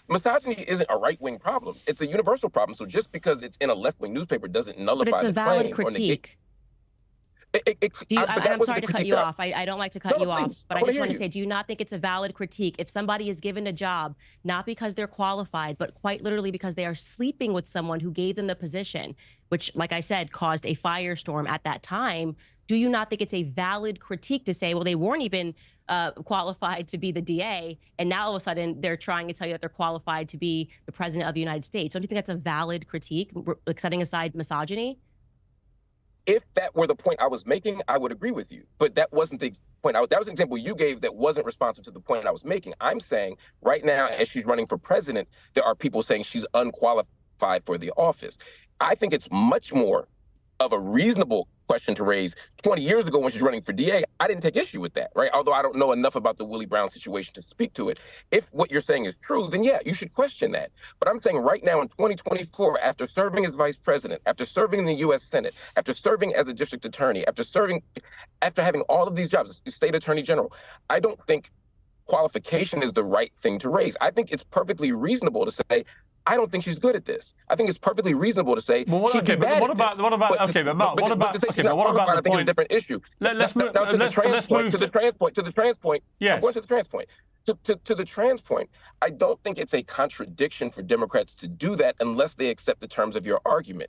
Misogyny isn't a right-wing problem. It's a universal problem. So just because it's in a left-wing newspaper doesn't But it's nullify a the valid claim or negate. critique. And But that I'm wasn't sorry the to cut critique you that. off. I don't like to cut No, no, you off, please. but I I want to just hear want to you. say, do you not think it's a valid critique if somebody is given a job, not because they're qualified, but quite literally because they are sleeping with someone who gave them the position, which, like I said, caused a firestorm at that time? Do you not think it's a valid critique to say, well, they weren't even qualified to be the DA, and now all of a sudden they're trying to tell you that they're qualified to be the president of the United States? Don't you think that's a valid critique, like setting aside misogyny? If that were the point I was making, I would agree with you. But that wasn't the point. That was an example you gave that wasn't responsive to the point I was making. I'm saying right now, as she's running for president, there are people saying she's unqualified for the office. I think it's much more of a reasonable question to raise. 20 years ago when she's running for DA, I didn't take issue with that, right? Although I don't know enough about the Willie Brown situation to speak to it. If what you're saying is true, then yeah, you should question that. But I'm saying right now in 2024, after serving as vice president, after serving in the U.S. Senate, after serving as a district attorney, after having all of these jobs, state attorney general, I don't think qualification is the right thing to raise. I think it's perfectly reasonable to say, I don't think she's good at this. I think it's perfectly reasonable to say she'd be bad at this. What about? Okay, but Mark, what about? Okay, but what about the I think it's a point? different issue. Let's move. Now to the trans point. To the trans point. Yes. I'm going to the trans point. To the trans point, I don't think it's a contradiction for Democrats to do that unless they accept the terms of your argument.